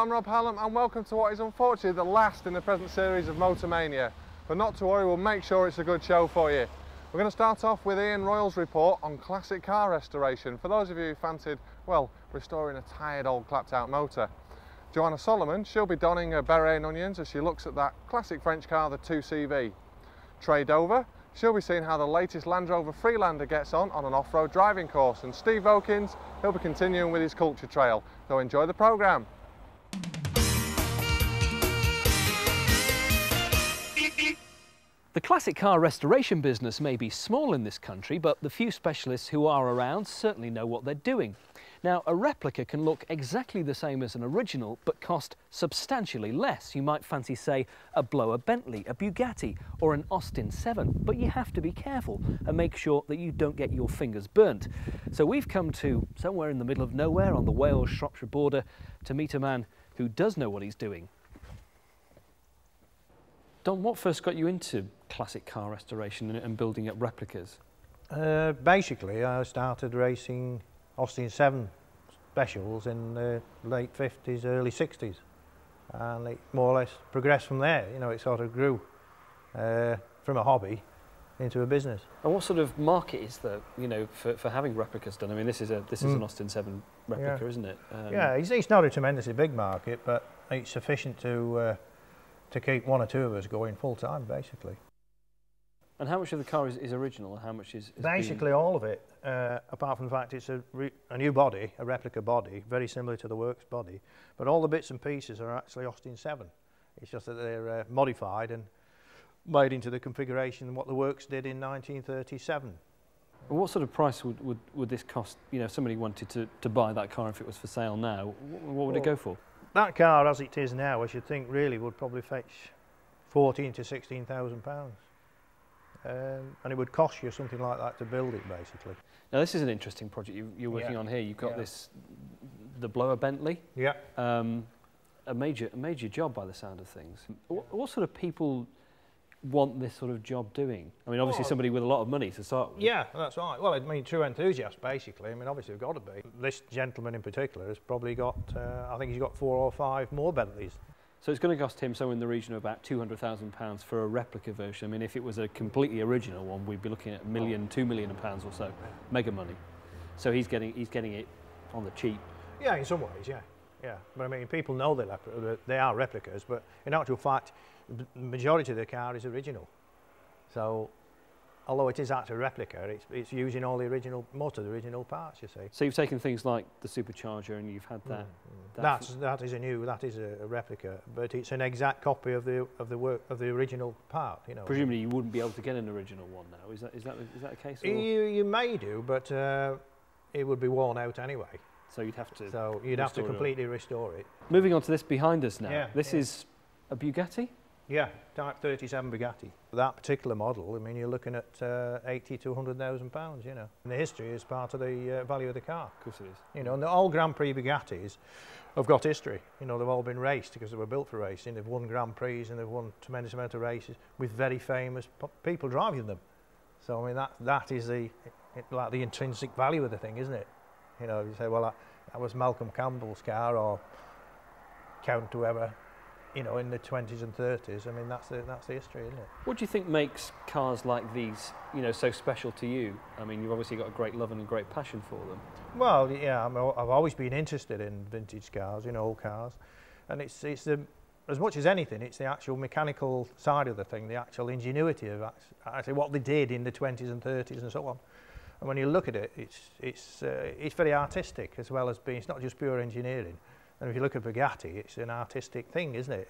I'm Rob Hallam and welcome to what is unfortunately the last in the present series of Motor Mania. But not to worry, we'll make sure it's a good show for you. We're going to start off with Ian Royle's report on classic car restoration for those of you who fancied, well, restoring a tired old clapped out motor. Joanne Soloman, she'll be donning her beret and onions as she looks at that classic French car, the 2CV. Trais Dover, she'll be seeing how the latest Land Rover Free Range gets on an off-road driving course, and Steve Vokins, he'll be continuing with his culture trail. So enjoy the programme. The classic car restoration business may be small in this country, but the few specialists who are around certainly know what they're doing. Now, a replica can look exactly the same as an original, but cost substantially less. You might fancy, say, a blower Bentley, a Bugatti, or an Austin 7, but you have to be careful and make sure that you don't get your fingers burnt. So we've come to somewhere in the middle of nowhere on the Wales-Shropshire border to meet a man who does know what he's doing. Don, what first got you into classic car restoration and building up replicas? Basically, I started racing Austin 7 specials in the late 50s, early 60s, and it more or less progressed from there. You know, it sort of grew from a hobby into a business. And what sort of market is there, you know, for having replicas done? I mean, this is an Austin 7 replica, isn't it? Yeah, it's not a tremendously big market, but it's sufficient to keep one or two of us going full time, basically. And how much of the car is original, and how much is basically all of it, apart from the fact it's a new body, a replica body, very similar to the works body, but all the bits and pieces are actually Austin 7. It's just that they're modified and made into the configuration what the works did in 1937. And what sort of price would this cost, you know, if somebody wanted to buy that car if it was for sale now? What would it go for? That car, as it is now, I should think really would probably fetch £14,000 to £16,000. And it would cost you something like that to build it, basically. Now, this is an interesting project you're working on here. You've got the blower Bentley. Yeah. A major job by the sound of things. What sort of people want this sort of job doing? I mean, obviously somebody with a lot of money to start with. Yeah, that's right. Well, I mean, true enthusiasts, basically. I mean, obviously they've got to be. This gentleman in particular has probably got, I think he's got 4 or 5 more Bentleys. So it's going to cost him somewhere in the region of about £200,000 for a replica version. I mean, if it was a completely original one, we'd be looking at £2 million or so, mega money. So he's getting it on the cheap. Yeah, in some ways, yeah. But I mean, people know they are replicas, but in actual fact, the majority of the car is original. So, although it is actually a replica, it's using all the original, most of the original parts, you see. So you've taken things like the supercharger and you've had that. That is a replica, but it's an exact copy of the original part. You know. Presumably, you wouldn't be able to get an original one now. Is that the case? Or? You may do, but it would be worn out anyway. So you'd have to. So you'd have to completely restore it. Moving on to this behind us now. This is a Bugatti. Yeah, Type 37 Bugatti. That particular model, I mean, you're looking at £80,000 to £100,000, you know. And the history is part of the value of the car. Of course it is. You know, and all Grand Prix Bugattis have got history. You know, they've all been raced because they were built for racing. They've won Grand Prix and they've won a tremendous amount of races with very famous people driving them. So, I mean, that is like the intrinsic value of the thing, isn't it? You know, you say, well, that was Malcolm Campbell's car or Count whoever. You know, in the 20s and 30s, I mean, that's the history, isn't it? What do you think makes cars like these, you know, so special to you? I mean, you've obviously got a great love and a great passion for them. Well, yeah, I've always been interested in vintage cars, you know, old cars, and it's as much as anything, it's the actual mechanical side of the thing, the actual ingenuity of actually what they did in the 20s and 30s and so on. And when you look at it, it's very artistic as well as being. It's not just pure engineering. And if you look at Bugatti, it's an artistic thing, isn't it?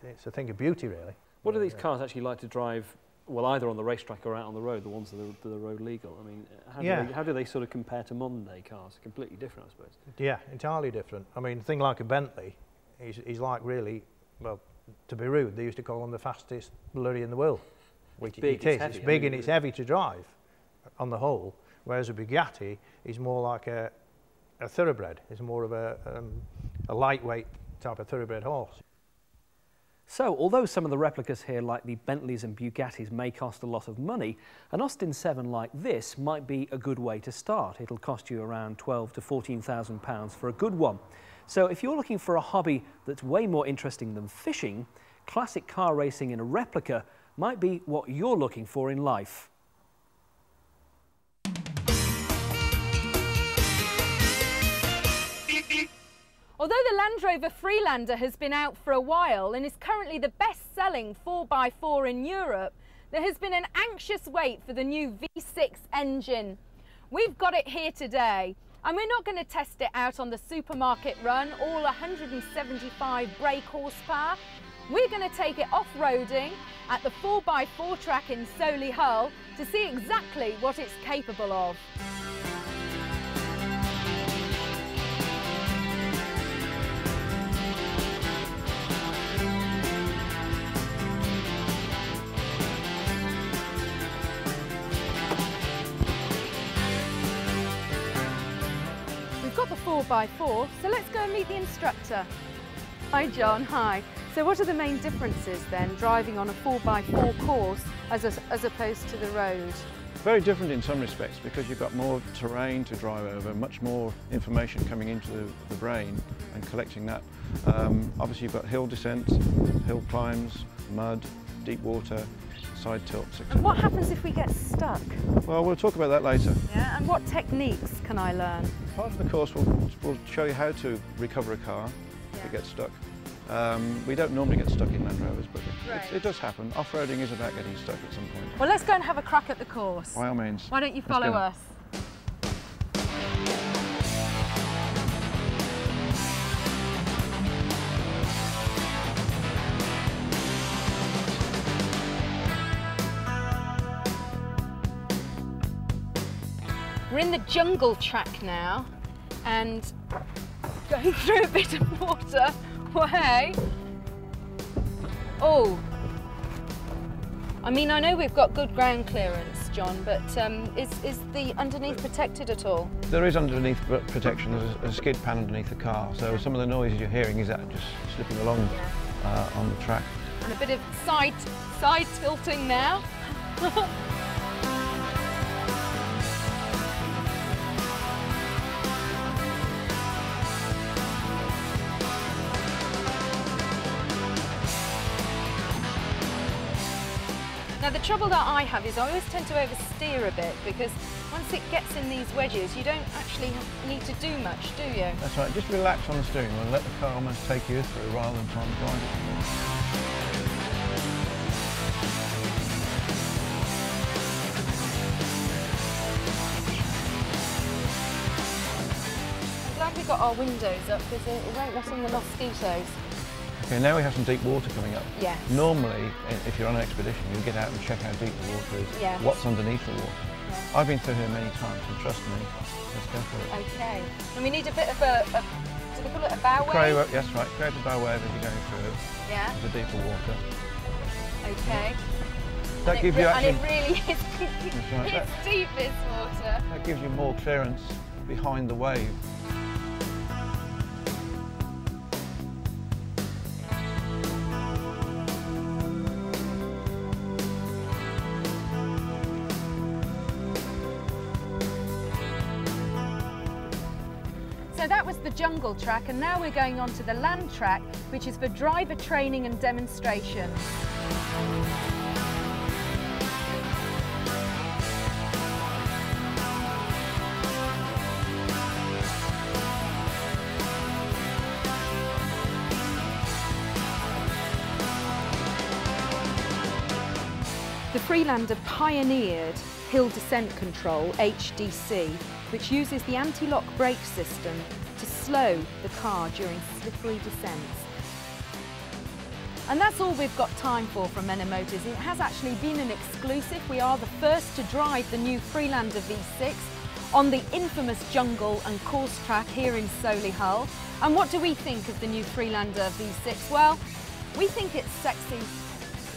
It's a thing of beauty, really. What do these cars actually like to drive, well, either on the racetrack or out on the road, the ones that are road legal? I mean, how do they sort of compare to modern-day cars? Completely different, I suppose. Yeah, entirely different. I mean, a thing like a Bentley is like really, well, to be rude, they used to call them the fastest lorry in the world. Which it is. It's big and it's heavy to drive, on the whole, whereas a Bugatti is more like a thoroughbred. It's more of a lightweight type of thoroughbred horse. So, although some of the replicas here, like the Bentleys and Bugattis, may cost a lot of money, an Austin 7 like this might be a good way to start. It'll cost you around £12,000 to £14,000 for a good one. So if you're looking for a hobby that's way more interesting than fishing, classic car racing in a replica might be what you're looking for in life. Although the Land Rover Freelander has been out for a while and is currently the best-selling 4x4 in Europe, there has been an anxious wait for the new V6 engine. We've got it here today, and we're not going to test it out on the supermarket run, all 175 brake horsepower. We're going to take it off-roading at the 4x4 track in Solihull to see exactly what it's capable of. We've got the 4x4, so let's go and meet the instructor. Hi John, hi. So what are the main differences then, driving on a 4x4 course as opposed to the road? Very different in some respects because you've got more terrain to drive over, much more information coming into the brain and collecting that. Obviously you've got hill descents, hill climbs, mud, deep water, side tilts, etc. And what happens if we get stuck? Well, we'll talk about that later. Yeah, and what techniques can I learn? Part of the course will show you how to recover a car if it gets stuck. We don't normally get stuck in Land Rovers, but it does happen. Off-roading is about getting stuck at some point. Well, let's go and have a crack at the course. By all means. Why don't you follow us? We're in the jungle track now and going through a bit of water. Way. Oh, I mean, I know we've got good ground clearance, John, but is the underneath protected at all? There is underneath protection. There's a skid pan underneath the car, so some of the noises you're hearing is that just slipping along on the track. And a bit of side tilting now. Now the trouble that I have is I always tend to oversteer a bit because once it gets in these wedges you don't actually need to do much, do you? That's right, just relax on the steering wheel and let the car almost take you through rather than trying to drive it. I'm glad we got our windows up because it won't let in the mosquitoes. Okay, now we have some deep water coming up. Yes. Normally, if you're on an expedition, you'll get out and check how deep the water is, yes. What's underneath the water. Yes. I've been through here many times, and trust me, let's go for it. Okay. And we need a bit of do we call it a bow wave? Yes, right. Create a bow wave as you're going through it. Yeah. Into deeper water. Okay. That gives you actually... And it really is right. It's deep, this water. That gives you more clearance behind the wave. So that was the jungle track, and now we're going on to the land track, which is for driver training and demonstration. The Freelander pioneered hill descent control, HDC, which uses the anti-lock brake system to slow the car during slippery descents. And that's all we've got time for from Menna Motors. It has actually been an exclusive. We are the first to drive the new Freelander V6 on the infamous jungle and course track here in Solihull. And what do we think of the new Freelander V6? Well, we think it's sexy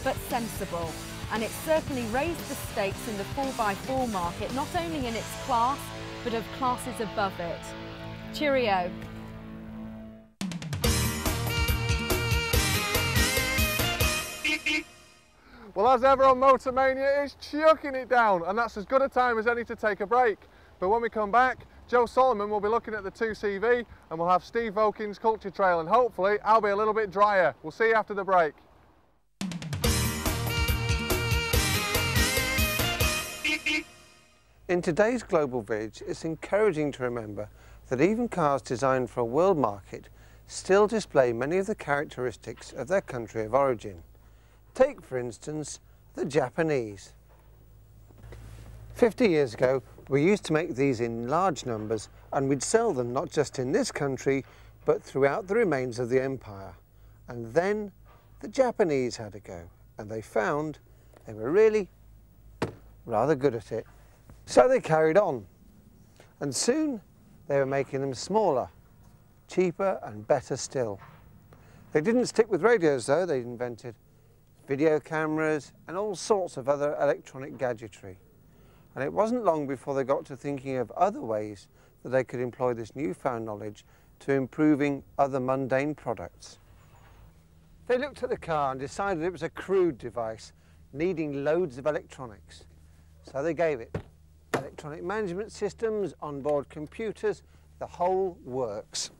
but sensible. And it's certainly raised the stakes in the 4x4 market, not only in its class, but of classes above it. Cheerio. Well, as ever on Motor Mania, it's chucking it down, and that's as good a time as any to take a break. But when we come back, Joe Soloman will be looking at the 2CV and we'll have Steve Vokins' Culture Trail, and hopefully I'll be a little bit drier. We'll see you after the break. In today's global village, it's encouraging to remember that even cars designed for a world market still display many of the characteristics of their country of origin. Take, for instance, the Japanese. 50 years ago, we used to make these in large numbers, and we'd sell them not just in this country, but throughout the remains of the empire. And then the Japanese had a go, and they found they were really rather good at it. So they carried on, and soon they were making them smaller, cheaper and better still. They didn't stick with radios though. They invented video cameras and all sorts of other electronic gadgetry. And it wasn't long before they got to thinking of other ways that they could employ this newfound knowledge to improving other mundane products. They looked at the car and decided it was a crude device needing loads of electronics. So they gave it electronic management systems, onboard computers, the whole works.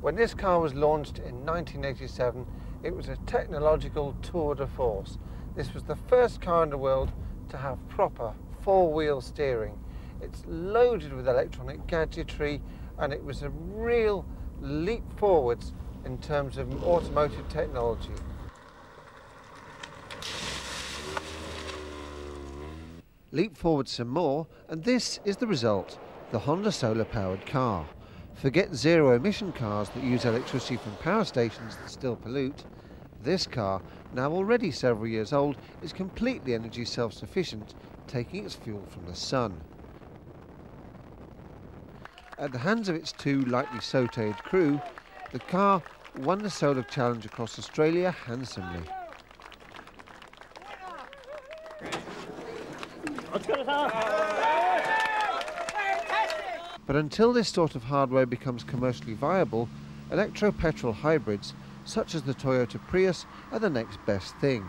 When this car was launched in 1987, it was a technological tour de force. This was the first car in the world to have proper four-wheel steering. It's loaded with electronic gadgetry, and it was a real leap forwards in terms of automotive technology. Leap forward some more, and this is the result, the Honda solar-powered car. Forget zero-emission cars that use electricity from power stations that still pollute. This car, now already several years old, is completely energy self-sufficient, taking its fuel from the sun. At the hands of its two lightly sautéed crew, the car won the Solar Challenge across Australia handsomely. But until this sort of hardware becomes commercially viable, electro-petrol hybrids, such as the Toyota Prius, are the next best thing.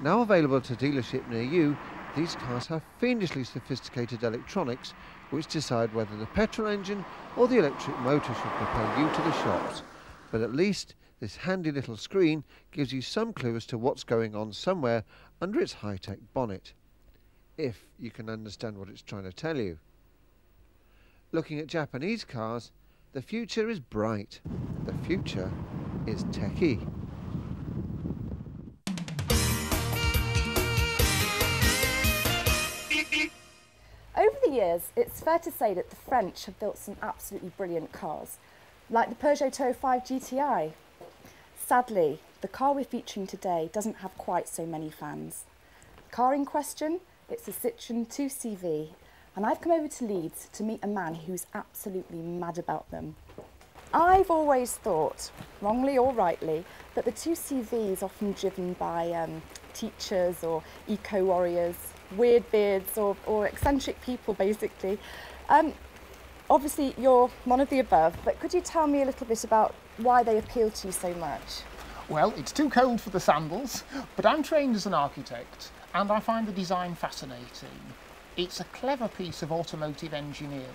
Now available at a dealership near you, these cars have fiendishly sophisticated electronics which decide whether the petrol engine or the electric motor should propel you to the shops. But at least this handy little screen gives you some clue as to what's going on somewhere under its high-tech bonnet, if you can understand what it's trying to tell you. Looking at Japanese cars, the future is bright. The future is techie. Over the years, it's fair to say that the French have built some absolutely brilliant cars, like the Peugeot 205 GTI. Sadly, the car we're featuring today doesn't have quite so many fans. The car in question, it's a Citroen 2CV, and I've come over to Leeds to meet a man who's absolutely mad about them. I've always thought, wrongly or rightly, that the 2CV is often driven by teachers or eco-warriors, weird beards or eccentric people, basically. Obviously, you're none of the above, but could you tell me a little bit about why they appeal to you so much? Well, it's too cold for the sandals, but I'm trained as an architect, and I find the design fascinating. It's a clever piece of automotive engineering.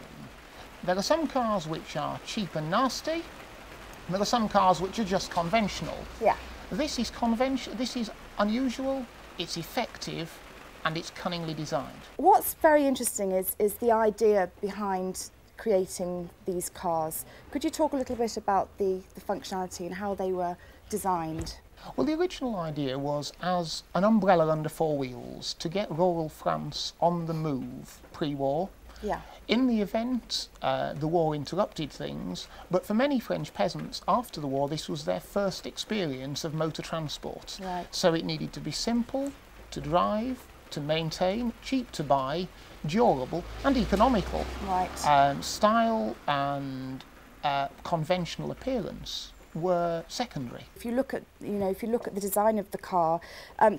There are some cars which are cheap and nasty, and there are some cars which are just conventional. Yeah. This is conventional, this is unusual, it's effective, and it's cunningly designed. What's very interesting is the idea behind creating these cars. Could you talk a little bit about the functionality and how they were designed? Well, the original idea was as an umbrella under four wheels to get rural France on the move pre-war. Yeah. In the event, the war interrupted things, but for many French peasants after the war, this was their first experience of motor transport. Right. So it needed to be simple to drive, to maintain, cheap to buy, durable and economical. Right. Style and conventional appearance were secondary. If you look at, the design of the car,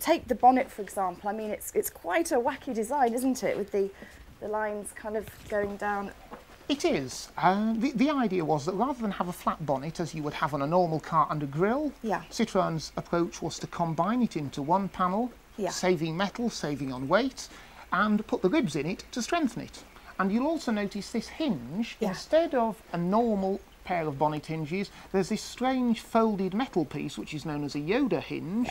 take the bonnet for example. I mean, it's quite a wacky design, isn't it, with the lines kind of going down. It is. The idea was that rather than have a flat bonnet as you would have on a normal car and a grille, Citroen's approach was to combine it into one panel, saving metal, saving on weight, and put the ribs in it to strengthen it. And you'll also notice this hinge, instead of a normal pair of bonnet hinges, there's this strange folded metal piece which is known as a Yoda hinge.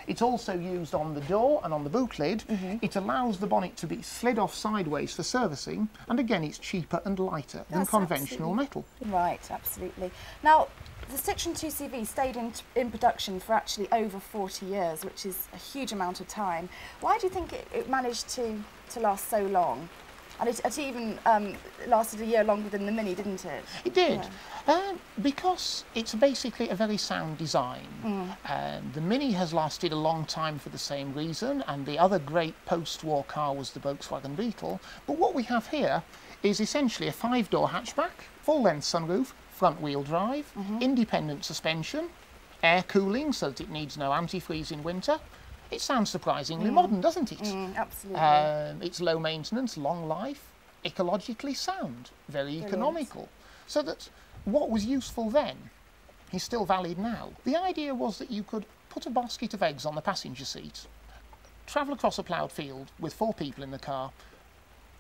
It's also used on the door and on the boot lid. It allows the bonnet to be slid off sideways for servicing, and again it's cheaper and lighter than conventional metal. Right, absolutely. Now, the Citroen 2CV stayed in production for actually over 40 years, which is a huge amount of time. Why do you think it managed to last so long? And it even lasted a year longer than the Mini, didn't it? It did, because it's basically a very sound design. The Mini has lasted a long time for the same reason, and the other great post-war car was the Volkswagen Beetle. But what we have here is essentially a 5-door hatchback, full-length sunroof, front-wheel drive, independent suspension, air cooling so that it needs no antifreeze in winter. It sounds surprisingly modern, doesn't it? Absolutely. It's low maintenance, long life, ecologically sound, very economical. So that what was useful then is still valid now. The idea was that you could put a basket of eggs on the passenger seat, travel across a ploughed field with 4 people in the car,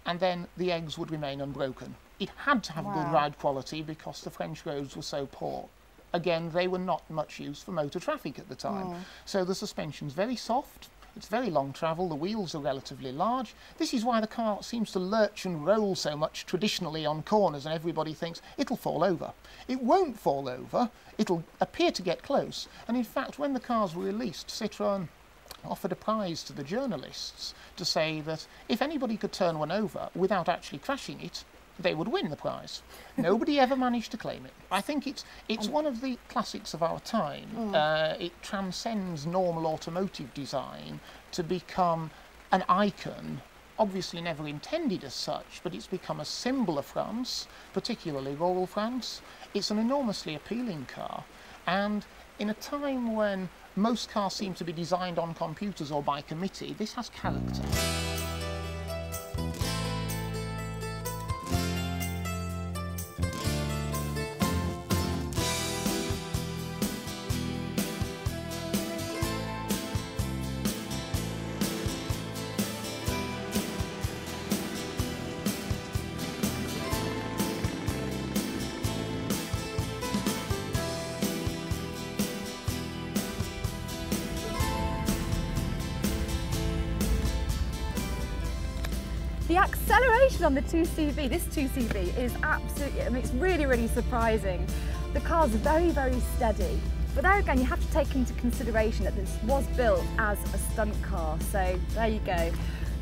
and then the eggs would remain unbroken. It had to have good ride quality because the French roads were so poor. Again, they were not much used for motor traffic at the time. So the suspension's very soft, it's very long travel, the wheels are relatively large. This is why the car seems to lurch and roll so much traditionally on corners, and everybody thinks it'll fall over. It won't fall over, it'll appear to get close. And in fact, when the cars were released, Citroen offered a prize to the journalists to say that if anybody could turn one over without actually crashing it, they would win the prize. Nobody ever managed to claim it. I think it's one of the classics of our time. It transcends normal automotive design to become an icon, obviously never intended as such, but it's become a symbol of France, particularly rural France. It's an enormously appealing car, and in a time when most cars seem to be designed on computers or by committee, this has character. The acceleration on the 2CV, this 2CV, is absolutely, I mean, it's really, really surprising. The car's very, very steady. But there again, you have to take into consideration that this was built as a stunt car, so there you go.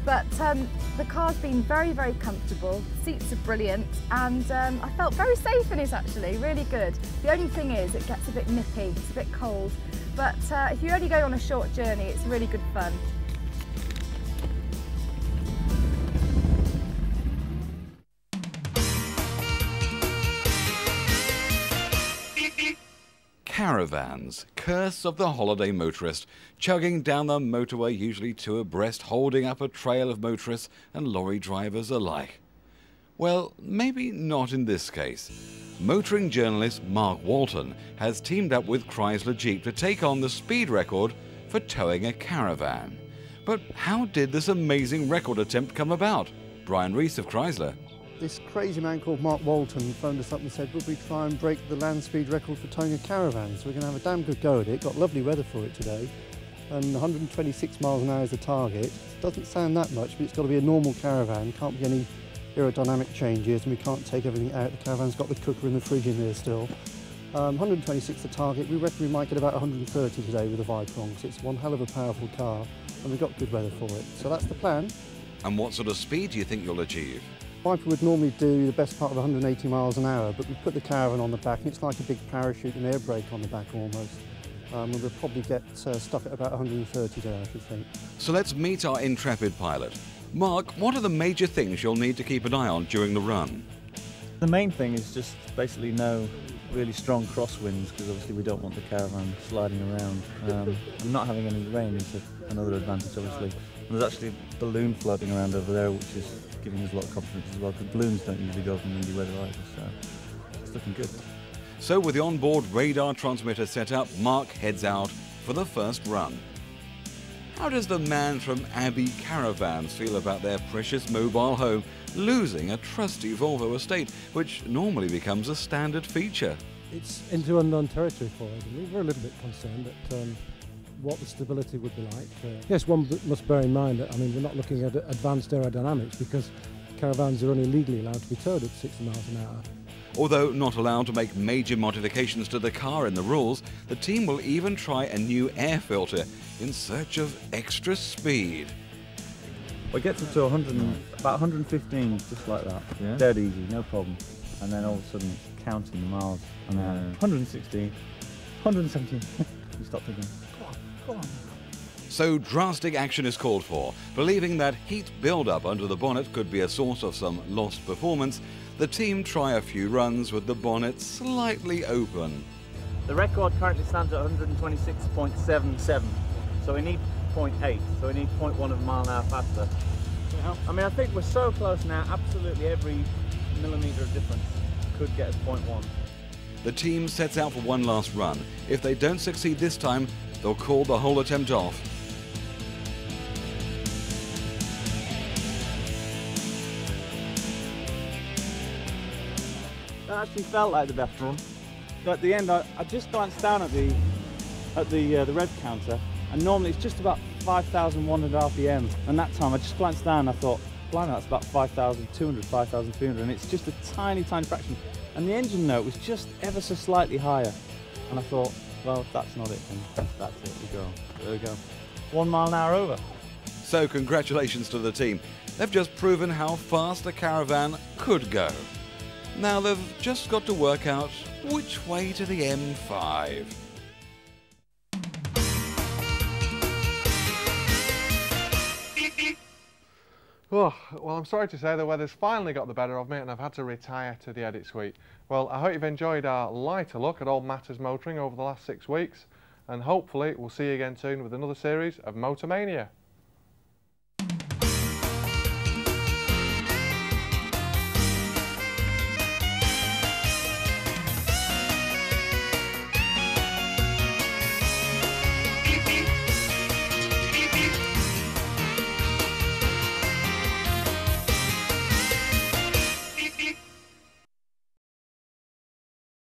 But the car's been very, very comfortable, seats are brilliant, and I felt very safe in it actually, really good. The only thing is it gets a bit nippy, it's a bit cold, but if you only go on a short journey, it's really good fun. Caravans, curse of the holiday motorist, chugging down the motorway usually 2 abreast, holding up a trail of motorists and lorry drivers alike. Well, maybe not in this case. Motoring journalist Mark Walton has teamed up with Chrysler Jeep to take on the speed record for towing a caravan. But how did this amazing record attempt come about? Brian Reese of Chrysler. This crazy man called Mark Walton phoned us up and said, would we try and break the land speed record for towing a caravan? So we're going to have a damn good go at it. Got lovely weather for it today. And 126 miles an hour is the target. Doesn't sound that much, but it's got to be a normal caravan. Can't be any aerodynamic changes, and we can't take everything out. The caravan's got the cooker and the fridge in there still. 126 the target. We reckon we might get about 130 today with the Vokins. It's one hell of a powerful car, and we've got good weather for it. So that's the plan. And what sort of speed do you think you'll achieve? Viper would normally do the best part of 180 miles an hour, but we put the caravan on the back and it's like a big parachute and air brake on the back almost. And we'll probably get stuck at about 130 there, I should think. So let's meet our intrepid pilot. Mark, what are the major things you'll need to keep an eye on during the run? The main thing is just basically no really strong crosswinds, because obviously we don't want the caravan sliding around. And not having any rain is another advantage, obviously. There's actually a balloon floating around over there, which is giving us a lot of confidence as well, because balloons don't usually go up in windy weather either, so it's looking good. So with the onboard radar transmitter set up, Mark heads out for the first run. How does the man from Abbey Caravans feel about their precious mobile home losing a trusty Volvo estate, which normally becomes a standard feature? It's into unknown territory for us. We're a little bit concerned at what the stability would be like. Yes, one must bear in mind that, I mean, we're not looking at advanced aerodynamics because caravans are only legally allowed to be towed at 60 miles an hour. Although not allowed to make major modifications to the car in the rules, the team will even try a new air filter in search of extra speed. Well, it gets up to about 115, just like that. Yeah. Dead easy, no problem. And then all of a sudden it's counting the miles. And 116, 117. You stop thinking, come on. So drastic action is called for. Believing that heat build-up under the bonnet could be a source of some lost performance, the team try a few runs with the bonnet slightly open. The record currently stands at 126.77, so we need 0.8, so we need 0.1 of a mile an hour faster. I mean, I think we're so close now, absolutely every millimetre of difference could get us 0.1. The team sets out for one last run. If they don't succeed this time, they'll call the whole attempt off. That actually felt like the best run. But at the end, I just glanced down at the rev counter, and normally it's just about 5,100 RPM. And that time, I just glanced down, and I thought, blimey, that's about 5,200, 5,300, and it's just a tiny, tiny fraction. And the engine note was just ever so slightly higher. And I thought, well, if that's not it, then that's it. There we go. 1 mile an hour over. So congratulations to the team. They've just proven how fast a caravan could go. Now they've just got to work out which way to the M5. Oh, well, I'm sorry to say the weather's finally got the better of me and I've had to retire to the edit suite. Well, I hope you've enjoyed our lighter look at all matters motoring over the last 6 weeks, and hopefully we'll see you again soon with another series of Motor Mania.